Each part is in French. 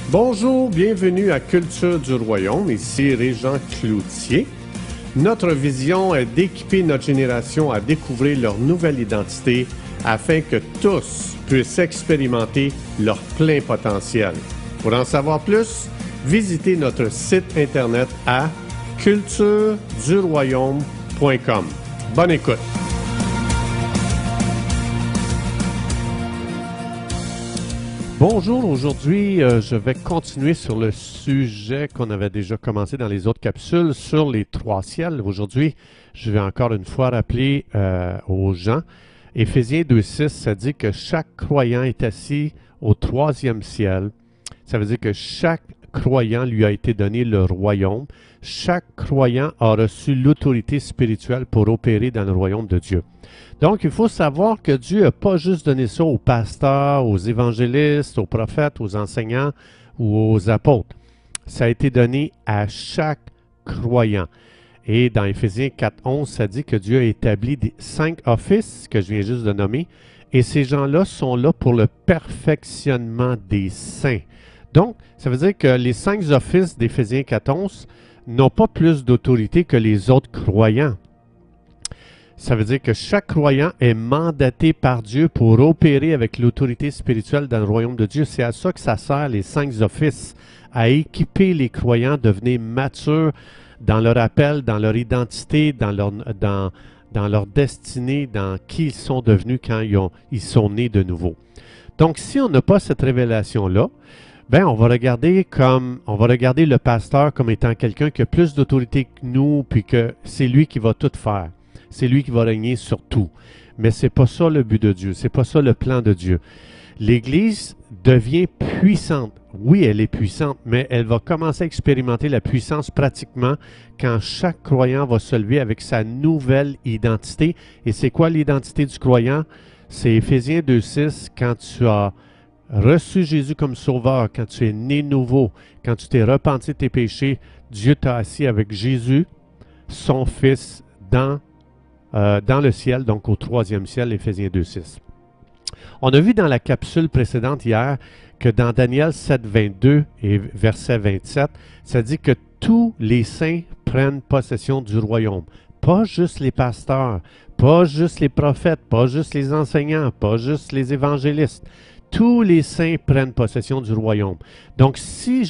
Bonjour, bienvenue à Culture du Royaume, ici Régent Cloutier. Notre vision est d'équiper notre génération à découvrir leur nouvelle identité afin que tous puissent expérimenter leur plein potentiel. Pour en savoir plus, visitez notre site internet à cultureduroyaume.com. Bonne écoute! Bonjour, aujourd'hui je vais continuer sur le sujet qu'on avait déjà commencé dans les autres capsules sur les trois ciels. Aujourd'hui, je vais encore une fois rappeler aux gens, Éphésiens 2.6, ça dit que chaque croyant est assis au troisième ciel. Ça veut dire que chaque croyant lui a été donné le royaume. Chaque croyant a reçu l'autorité spirituelle pour opérer dans le royaume de Dieu. Donc, il faut savoir que Dieu n'a pas juste donné ça aux pasteurs, aux évangélistes, aux prophètes, aux enseignants ou aux apôtres. Ça a été donné à chaque croyant. Et dans Éphésiens 4.11, ça dit que Dieu a établi 5 offices que je viens juste de nommer. Et ces gens-là sont là pour le perfectionnement des saints. Donc, ça veut dire que les 5 offices d'Éphésiens 4.11 n'ont pas plus d'autorité que les autres croyants. Ça veut dire que chaque croyant est mandaté par Dieu pour opérer avec l'autorité spirituelle dans le royaume de Dieu. C'est à ça que ça sert, les 5 offices, à équiper les croyants, devenir matures dans leur appel, dans leur identité, dans leur destinée, dans qui ils sont devenus quand ils sont nés de nouveau. Donc, si on n'a pas cette révélation-là, ben, on va regarder le pasteur comme étant quelqu'un qui a plus d'autorité que nous, puis que c'est lui qui va tout faire. C'est lui qui va régner sur tout. Mais ce n'est pas ça le but de Dieu. Ce n'est pas ça le plan de Dieu. L'Église devient puissante. Oui, elle est puissante, mais elle va commencer à expérimenter la puissance pratiquement quand chaque croyant va se lever avec sa nouvelle identité. Et c'est quoi l'identité du croyant? C'est Éphésiens 2.6, quand tu as reçu Jésus comme sauveur, quand tu es né nouveau, quand tu t'es repenti de tes péchés, Dieu t'a assis avec Jésus, son Fils, dans le ciel, donc au troisième ciel, Éphésiens 2.6. On a vu dans la capsule précédente hier que dans Daniel 7.22 et verset 27, ça dit que tous les saints prennent possession du royaume. Pas juste les pasteurs, pas juste les prophètes, pas juste les enseignants, pas juste les évangélistes. Tous les saints prennent possession du royaume. Donc si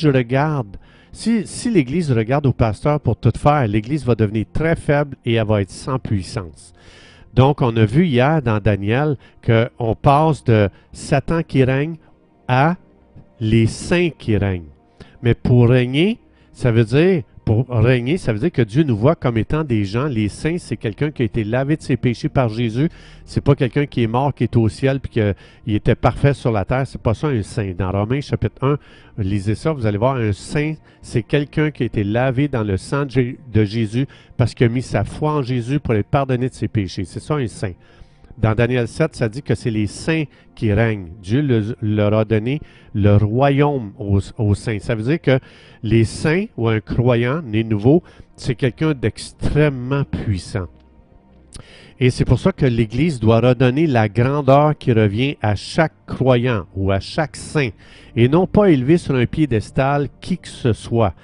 l'Église regarde au pasteur pour tout faire, l'Église va devenir très faible et elle va être sans puissance. Donc, on a vu hier dans Daniel qu'on passe de Satan qui règne à les saints qui règnent. Mais pour régner, ça veut dire que Dieu nous voit comme étant des gens. Les saints, c'est quelqu'un qui a été lavé de ses péchés par Jésus. C'est pas quelqu'un qui est mort, qui est au ciel, puis qu'il était parfait sur la terre. C'est pas ça un saint. Dans Romains chapitre 1, lisez ça, vous allez voir, un saint, c'est quelqu'un qui a été lavé dans le sang de Jésus parce qu'il a mis sa foi en Jésus pour être pardonné de ses péchés. C'est ça un saint. Dans Daniel 7, ça dit que c'est les saints qui règnent. Dieu leur a donné le royaume aux saints. Ça veut dire que les saints ou un croyant né nouveau, c'est quelqu'un d'extrêmement puissant. Et c'est pour ça que l'Église doit redonner la grandeur qui revient à chaque croyant ou à chaque saint et non pas élever sur un piédestal qui que ce soit.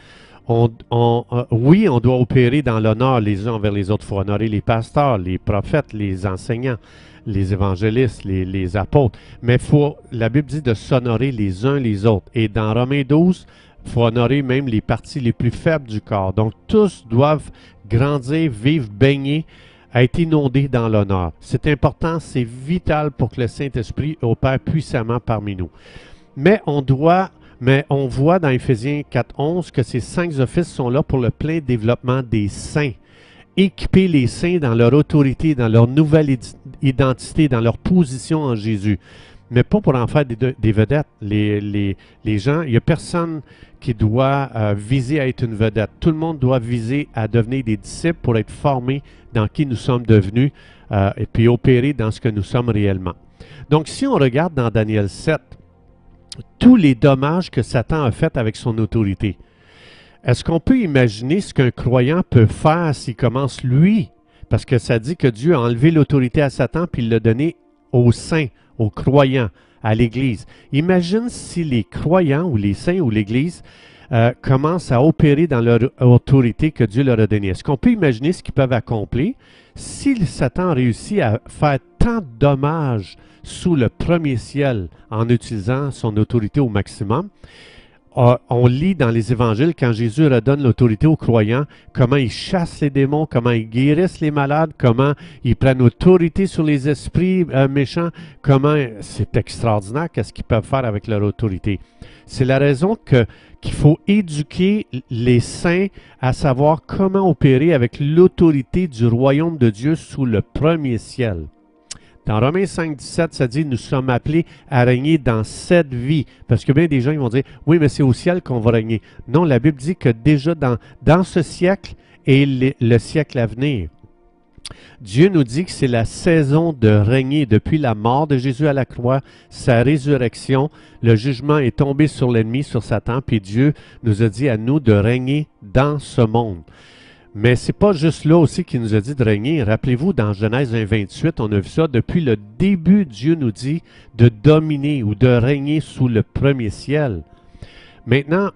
Oui, on doit opérer dans l'honneur les uns envers les autres. Il faut honorer les pasteurs, les prophètes, les enseignants, les évangélistes, les apôtres. Mais la Bible dit de s'honorer les uns les autres. Et dans Romains 12, il faut honorer même les parties les plus faibles du corps. Donc, tous doivent grandir, vivre, baigner, être inondés dans l'honneur. C'est important, c'est vital pour que le Saint-Esprit opère puissamment parmi nous. Mais on voit dans Éphésiens 4.11 que ces 5 offices sont là pour le plein développement des saints. Équiper les saints dans leur autorité, dans leur nouvelle identité, dans leur position en Jésus. Mais pas pour en faire des vedettes. Les gens, il n'y a personne qui doit viser à être une vedette. Tout le monde doit viser à devenir des disciples pour être formés dans qui nous sommes devenus et puis opérer dans ce que nous sommes réellement. Donc, si on regarde dans Daniel 7, tous les dommages que Satan a fait avec son autorité. Est-ce qu'on peut imaginer ce qu'un croyant peut faire s'il commence lui? Parce que ça dit que Dieu a enlevé l'autorité à Satan puis il l'a donné aux saints, aux croyants, à l'Église. Imagine si les croyants ou les saints ou l'Église commencent à opérer dans leur autorité que Dieu leur a donnée. Est-ce qu'on peut imaginer ce qu'ils peuvent accomplir si Satan réussit à faire tant de dommages sous le premier ciel en utilisant son autorité au maximum? On lit dans les évangiles, quand Jésus redonne l'autorité aux croyants, comment ils chassent les démons, comment ils guérissent les malades, comment ils prennent autorité sur les esprits méchants, comment c'est extraordinaire qu'est-ce qu'ils peuvent faire avec leur autorité. C'est la raison qu'il faut éduquer les saints à savoir comment opérer avec l'autorité du royaume de Dieu sous le premier ciel. Dans Romains 5, 17, ça dit « Nous sommes appelés à régner dans cette vie. » Parce que bien des gens ils vont dire « Oui, mais c'est au ciel qu'on va régner. » Non, la Bible dit que déjà dans ce siècle et le siècle à venir, Dieu nous dit que c'est la saison de régner. Depuis la mort de Jésus à la croix, sa résurrection, le jugement est tombé sur l'ennemi, sur Satan, puis Dieu nous a dit à nous de régner dans ce monde. Mais ce n'est pas juste là aussi qu'il nous a dit de régner. Rappelez-vous, dans Genèse 1, 28, on a vu ça. Depuis le début, Dieu nous dit de dominer ou de régner sous le premier ciel. Maintenant,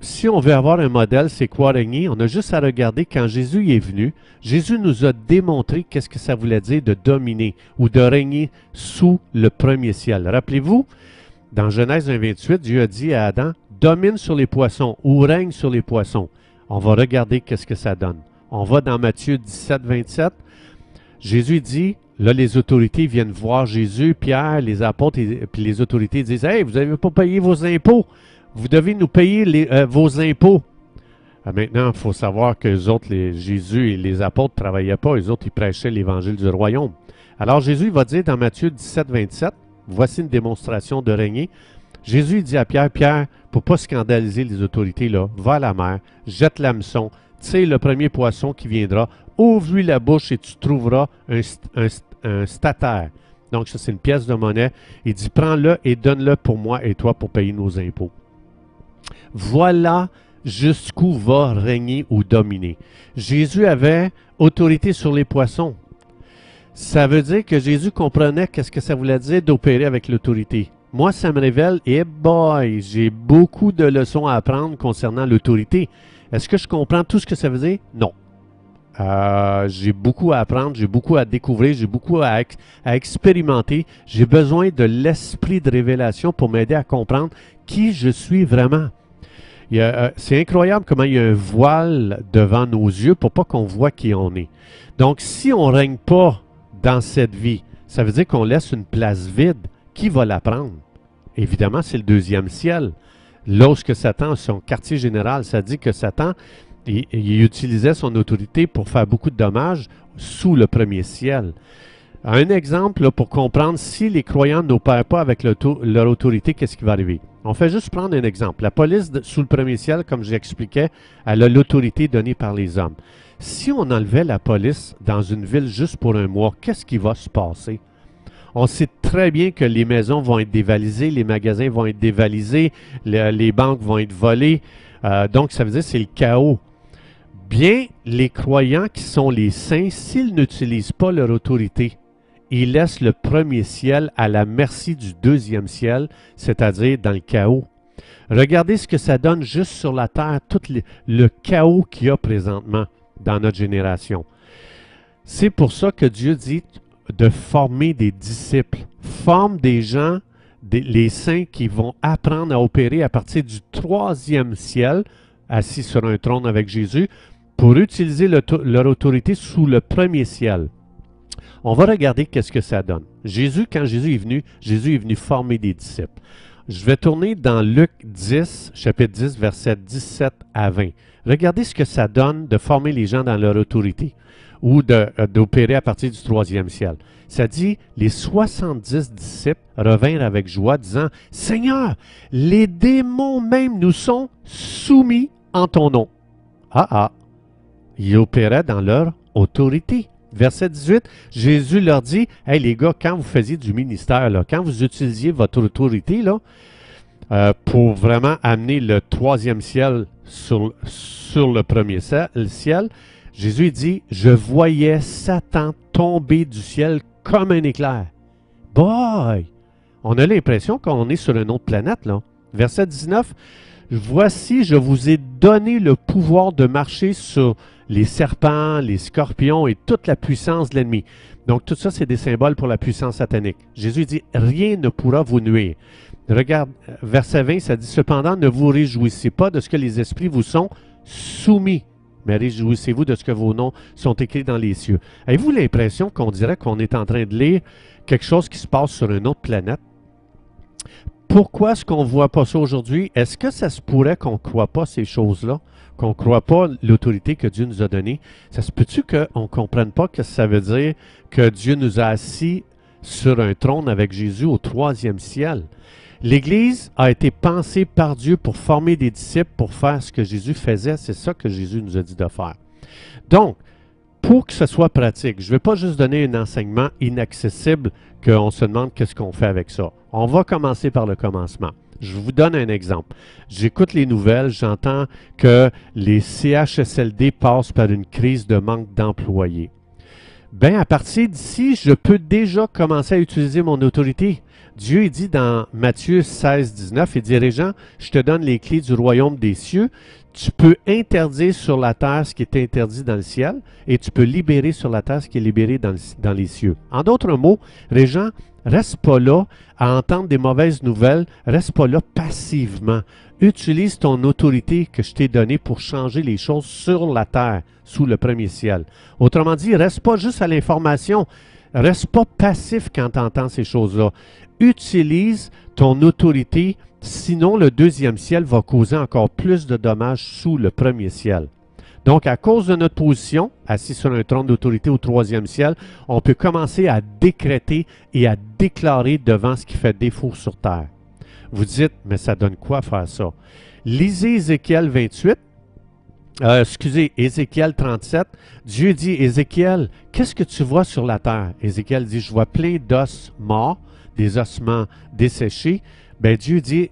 si on veut avoir un modèle, c'est quoi régner? On a juste à regarder quand Jésus est venu. Jésus nous a démontré qu'est-ce que ça voulait dire de dominer ou de régner sous le premier ciel. Rappelez-vous, dans Genèse 1, 28, Dieu a dit à Adam, domine sur les poissons ou règne sur les poissons. On va regarder qu'est-ce que ça donne. On va dans Matthieu 17, 27. Jésus dit, là les autorités viennent voir Jésus, Pierre, les apôtres et puis les autorités disent, « Hey, vous n'avez pas payé vos impôts. Vous devez nous payer vos impôts. » Maintenant, il faut savoir que les autres, Jésus et les apôtres ne travaillaient pas. Les autres, ils prêchaient l'évangile du royaume. Alors Jésus va dire dans Matthieu 17, 27, voici une démonstration de régner. Jésus dit à Pierre, « Pierre, pour ne pas scandaliser les autorités, là, va à la mer, jette l'hameçon, tire le premier poisson qui viendra, ouvre-lui la bouche et tu trouveras un statère. » Donc ça, c'est une pièce de monnaie. Il dit, « Prends-le et donne-le pour moi et toi pour payer nos impôts. » Voilà jusqu'où va régner ou dominer. Jésus avait autorité sur les poissons. Ça veut dire que Jésus comprenait qu'est-ce que ça voulait dire d'opérer avec l'autorité. Moi, ça me révèle, et boy, j'ai beaucoup de leçons à apprendre concernant l'autorité. Est-ce que je comprends tout ce que ça veut dire? Non. J'ai beaucoup à apprendre, j'ai beaucoup à découvrir, j'ai beaucoup à expérimenter. J'ai besoin de l'esprit de révélation pour m'aider à comprendre qui je suis vraiment. C'est incroyable comment il y a un voile devant nos yeux pour pas qu'on voit qui on est. Donc, si on ne règne pas dans cette vie, ça veut dire qu'on laisse une place vide. Qui va la prendre? Évidemment, c'est le deuxième ciel. Lorsque Satan a son quartier général, ça dit que Satan, il utilisait son autorité pour faire beaucoup de dommages sous le premier ciel. Un exemple là, pour comprendre si les croyants n'opèrent pas avec leur autorité, qu'est-ce qui va arriver? On fait juste prendre un exemple. La police sous le premier ciel, comme j'expliquais, elle a l'autorité donnée par les hommes. Si on enlevait la police dans une ville juste pour un mois, qu'est-ce qui va se passer? On sait très bien que les maisons vont être dévalisées, les magasins vont être dévalisés, les banques vont être volées. Donc, ça veut dire que c'est le chaos. Bien, les croyants qui sont les saints, s'ils n'utilisent pas leur autorité, ils laissent le premier ciel à la merci du deuxième ciel, c'est-à-dire dans le chaos. Regardez ce que ça donne juste sur la terre, tout le chaos qu'il y a présentement dans notre génération. C'est pour ça que Dieu dit de former des disciples. Forme des gens, les saints qui vont apprendre à opérer à partir du troisième ciel, assis sur un trône avec Jésus, pour utiliser leur autorité sous le premier ciel. On va regarder qu'est-ce que ça donne. Quand Jésus est venu former des disciples. Je vais tourner dans Luc 10, chapitre 10, versets 17 à 20. Regardez ce que ça donne de former les gens dans leur autorité ou d'opérer à partir du troisième ciel. Ça dit, les 70 disciples revinrent avec joie, disant, « Seigneur, les démons même nous sont soumis en ton nom. » Ils opéraient dans leur autorité. Verset 18, Jésus leur dit, « Hey les gars, quand vous faisiez du ministère, là, quand vous utilisiez votre autorité là, pour vraiment amener le troisième ciel sur le premier ciel, Jésus dit, « Je voyais Satan tomber du ciel comme un éclair. » Boy! On a l'impression qu'on est sur une autre planète, là. Verset 19, « Voici, je vous ai donné le pouvoir de marcher sur les serpents, les scorpions et toute la puissance de l'ennemi. » Donc, tout ça, c'est des symboles pour la puissance satanique. Jésus dit, « Rien ne pourra vous nuire. » Regarde, verset 20, ça dit, « Cependant, ne vous réjouissez pas de ce que les esprits vous sont soumis, mais réjouissez-vous de ce que vos noms sont écrits dans les cieux. » Avez-vous l'impression qu'on dirait qu'on est en train de lire quelque chose qui se passe sur une autre planète? Pourquoi est-ce qu'on ne voit pas ça aujourd'hui? Est-ce que ça se pourrait qu'on ne croit pas ces choses-là? Qu'on ne croit pas l'autorité que Dieu nous a donnée? Ça se peut-tu qu'on ne comprenne pas que ça veut dire que Dieu nous a assis sur un trône avec Jésus au 3e ciel? L'Église a été pensée par Dieu pour former des disciples, pour faire ce que Jésus faisait. C'est ça que Jésus nous a dit de faire. Donc, pour que ce soit pratique, je ne vais pas juste donner un enseignement inaccessible qu'on se demande qu'est-ce qu'on fait avec ça. On va commencer par le commencement. Je vous donne un exemple. J'écoute les nouvelles, j'entends que les CHSLD passent par une crise de manque d'employés. Bien, à partir d'ici, je peux déjà commencer à utiliser mon autorité. Dieu il dit dans Matthieu 16, 19, il dit, « Régent, je te donne les clés du royaume des cieux. Tu peux interdire sur la terre ce qui est interdit dans le ciel et tu peux libérer sur la terre ce qui est libéré dans les cieux. » En d'autres mots, Régent, reste pas là à entendre des mauvaises nouvelles, reste pas là passivement. Utilise ton autorité que je t'ai donnée pour changer les choses sur la terre, sous le premier ciel. Autrement dit, reste pas juste à l'information, reste pas passif quand tu entends ces choses-là. Utilise ton autorité, sinon le 2e ciel va causer encore plus de dommages sous le premier ciel. Donc, à cause de notre position, assis sur un trône d'autorité au 3e ciel, on peut commencer à décréter et à déclarer devant ce qui fait défaut sur terre. Vous dites, mais ça donne quoi faire ça? Lisez Ézéchiel 28, Ézéchiel 37. Dieu dit, Ézéchiel, qu'est-ce que tu vois sur la terre? Ézéchiel dit, je vois plein d'os morts, des ossements desséchés. Bien, Dieu dit,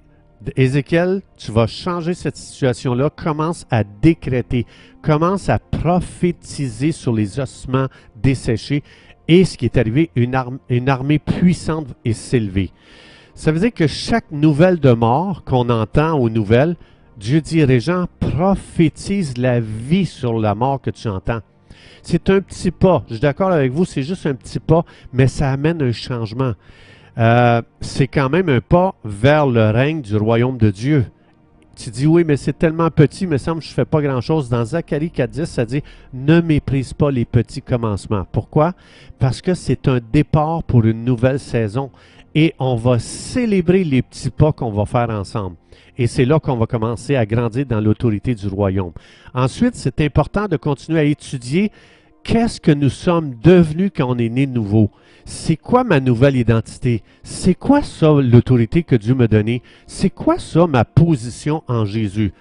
Ézéchiel, tu vas changer cette situation-là, commence à décréter, commence à prophétiser sur les ossements desséchés et ce qui est arrivé, une armée puissante est s'élever. Ça veut dire que chaque nouvelle de mort qu'on entend aux nouvelles, Dieu dit, Régent, prophétise la vie sur la mort que tu entends. C'est un petit pas, je suis d'accord avec vous, c'est juste un petit pas, mais ça amène un changement. C'est quand même un pas vers le règne du royaume de Dieu. Tu dis, oui, mais c'est tellement petit, il me semble que je ne fais pas grand-chose. Dans Zacharie 4.10, ça dit, ne méprise pas les petits commencements. Pourquoi? Parce que c'est un départ pour une nouvelle saison et on va célébrer les petits pas qu'on va faire ensemble. Et c'est là qu'on va commencer à grandir dans l'autorité du royaume. Ensuite, c'est important de continuer à étudier qu'est-ce que nous sommes devenus quand on est né nouveau. C'est quoi ma nouvelle identité? C'est quoi ça l'autorité que Dieu m'a donnée? C'est quoi ça ma position en Jésus?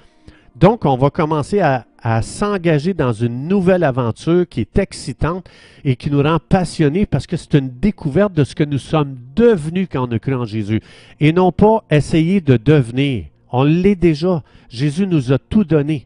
Donc, on va commencer à s'engager dans une nouvelle aventure qui est excitante et qui nous rend passionnés parce que c'est une découverte de ce que nous sommes devenus quand on a cru en Jésus. Et non pas essayer de devenir. On l'est déjà. Jésus nous a tout donné.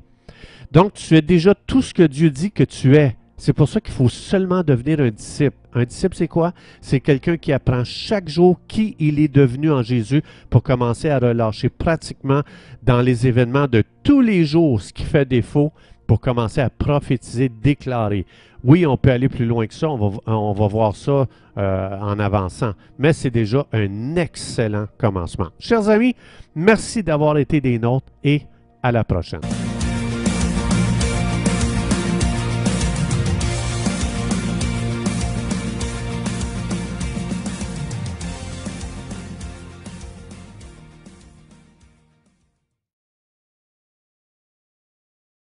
Donc, tu es déjà tout ce que Dieu dit que tu es. C'est pour ça qu'il faut seulement devenir un disciple. Un disciple, c'est quoi? C'est quelqu'un qui apprend chaque jour qui il est devenu en Jésus pour commencer à relâcher pratiquement dans les événements de tous les jours ce qui fait défaut pour commencer à prophétiser, déclarer. Oui, on peut aller plus loin que ça, on va voir ça en avançant, mais c'est déjà un excellent commencement. Chers amis, merci d'avoir été des nôtres et à la prochaine.